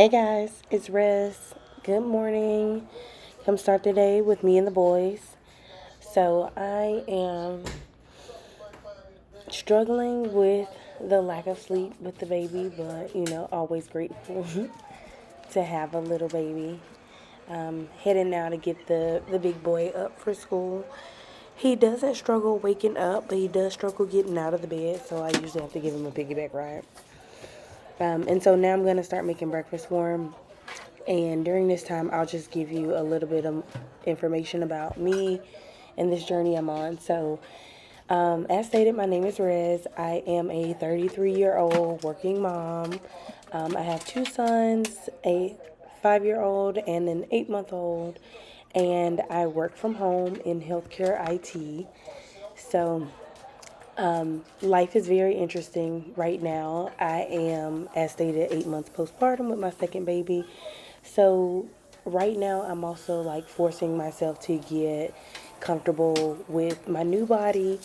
Hey guys, it's Rez. Good morning. Come start the day with me and the boys. So I am struggling with the lack of sleep with the baby, but always grateful to have a little baby. Heading now to get the big boy up for school. He doesn't struggle waking up, but he does struggle getting out of the bed, so I usually have to give him a piggyback ride. And so now I'm going to start making breakfast for him. And during this time, I'll just give you a little bit of information about me and this journey I'm on. So, as stated, my name is Rez. I am a 33-year-old working mom. I have two sons, a 5-year-old and an 8-month-old, and I work from home in healthcare IT. So, life is very interesting right now. I am, as stated, 8 months postpartum with my second baby. So, right now, I'm also like forcing myself to get comfortable with my new body,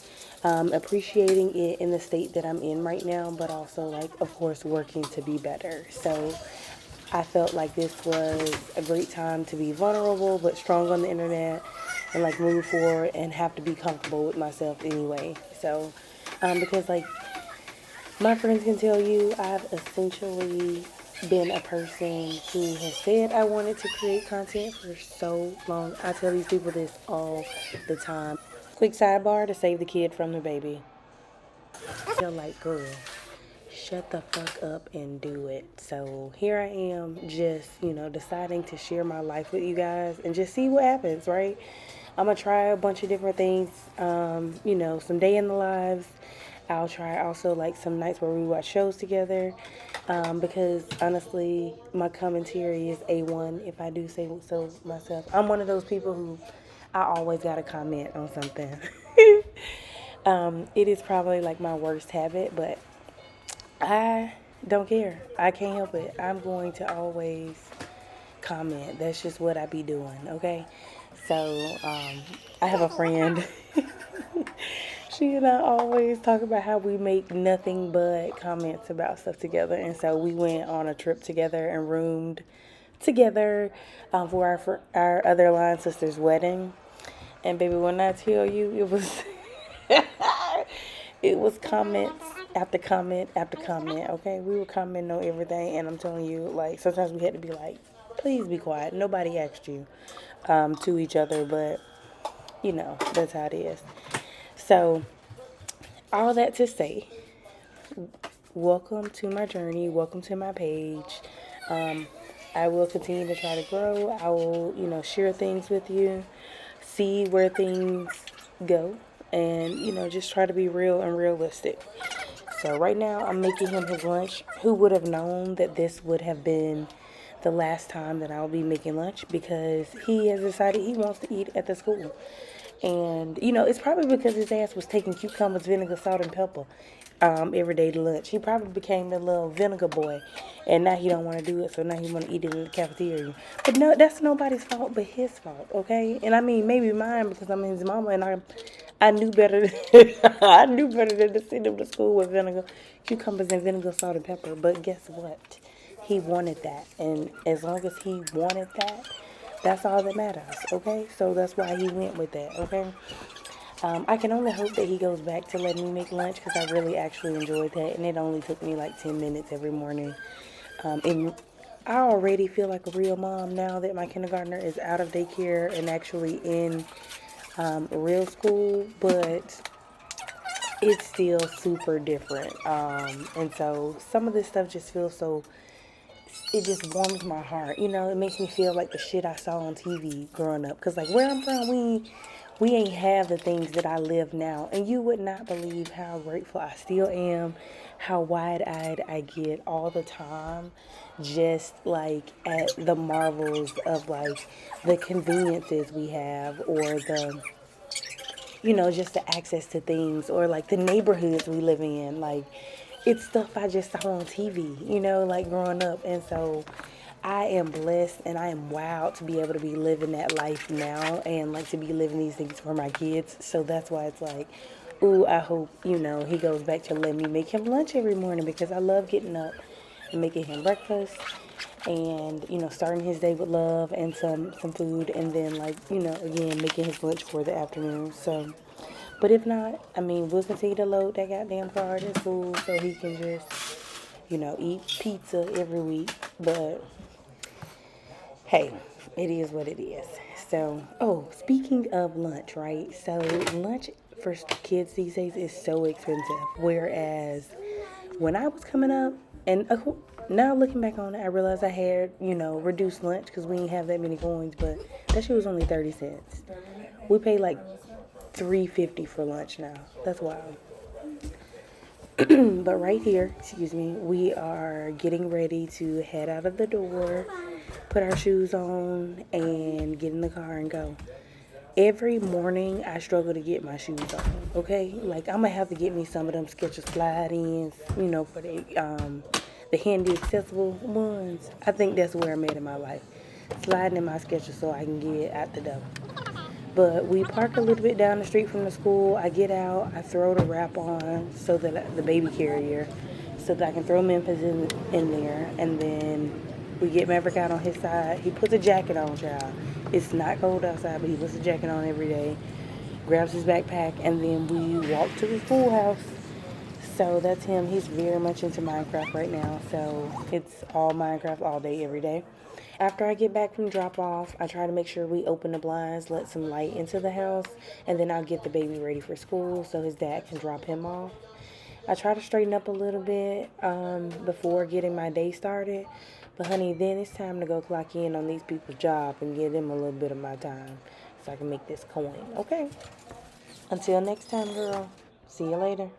appreciating it in the state that I'm in right now, but also, like, of course, working to be better. So, I felt like this was a great time to be vulnerable but strong on the internet and like move forward and have to be comfortable with myself anyway. So, because like my friends can tell you, I've essentially been a person who has said I wanted to create content for so long. I tell these people this all the time. Quick sidebar to save the kid from the baby. I feel like, girl, shut the fuck up and do it. So here I am, just, deciding to share my life with you guys and just see what happens, right? I'm gonna try a bunch of different things, some day in the lives. I'll try also like some nights where we watch shows together, because honestly, my commentary is A1 if I do say so myself. I'm one of those people who I always gotta comment on something. It is probably like my worst habit, but I don't care. I can't help it. I'm going to always comment. That's just what I be doing, okay? So, I have a friend. She and I always talk about how we make nothing but comments about stuff together. And so we went on a trip together and roomed together, for our other line sister's wedding. And baby, when I tell you, it was it was comments after comment after comment. Okay, we were commenting on everything, and I'm telling you, like sometimes we had to be like, please be quiet. Nobody asked you, to each other, but that's how it is. So all that to say, welcome to my journey. Welcome to my page. Um, I will continue to try to grow. I will, share things with you, see where things go, and, just try to be real and realistic. So, right now, I'm making him his lunch. Who would have known that this would have been the last time that I'll be making lunch because he has decided he wants to eat at the school. And, it's probably because his ass was taking cucumbers, vinegar, salt, and pepper every day to lunch. He probably became the little vinegar boy. And now he don't want to do it, so now he want to eat it in the cafeteria. But no, that's nobody's fault but his fault, okay? And I mean, maybe mine because I'm his mama and I knew better. I knew better than to send him to school with vinegar, cucumbers, and vinegar, salt, and pepper. But guess what? He wanted that, and as long as he wanted that, that's all that matters. Okay, so that's why he went with that. Okay, I can only hope that he goes back to letting me make lunch because I really actually enjoyed that, and it only took me like 10 minutes every morning. And I already feel like a real mom now that my kindergartner is out of daycare and actually in real school, but it's still super different. And so some of this stuff just feels so, it just warms my heart. It makes me feel like the shit I saw on TV growing up. Cause like where I'm from, we ain't have the things that I live now, and you would not believe how grateful I still am, how wide-eyed I get all the time, just like at the marvels of like the conveniences we have, or the just the access to things, or like the neighborhoods we live in. Like, it's stuff I just saw on TV, like growing up. And so I am blessed and I am wowed to be able to be living that life now and like to be living these things for my kids. So that's why it's like, ooh, I hope, he goes back to letting me make him lunch every morning because I love getting up and making him breakfast, and starting his day with love and some food, and then like again making his lunch for the afternoon. So, but if not, I mean, we'll continue to load that goddamn card at school so he can just eat pizza every week. But hey, it is what it is. So, oh, speaking of lunch, right? So, lunch for kids these days is so expensive. Whereas when I was coming up, and now looking back on it, I realized I had, reduced lunch because we didn't have that many coins, but that shit was only 30 cents. We pay like $3.50 for lunch now. That's wild. But right here, excuse me, we are getting ready to head out of the door, put our shoes on, and get in the car and go. Every morning, I struggle to get my shoes on, okay? Like, I'm gonna have to get me some of them Skechers slide-ins, for the handy, accessible ones. I think that's where I'm at in my life. Sliding in my Skechers so I can get out the door. But we park a little bit down the street from the school. I get out, I throw the wrap on so that the baby carrier, so that I can throw Memphis in there, and then we get Maverick out on his side. He puts a jacket on, child. It's not cold outside, but he puts a jacket on every day. Grabs his backpack, and then we walk to the schoolhouse. So that's him. He's very much into Minecraft right now. So it's all Minecraft all day, every day. After I get back from drop off, I try to make sure we open the blinds, let some light into the house, and then I'll get the baby ready for school so his dad can drop him off. I try to straighten up a little bit before getting my day started. But honey, then it's time to go clock in on these people's job and give them a little bit of my time so I can make this coin. Okay? Until next time, girl. See you later.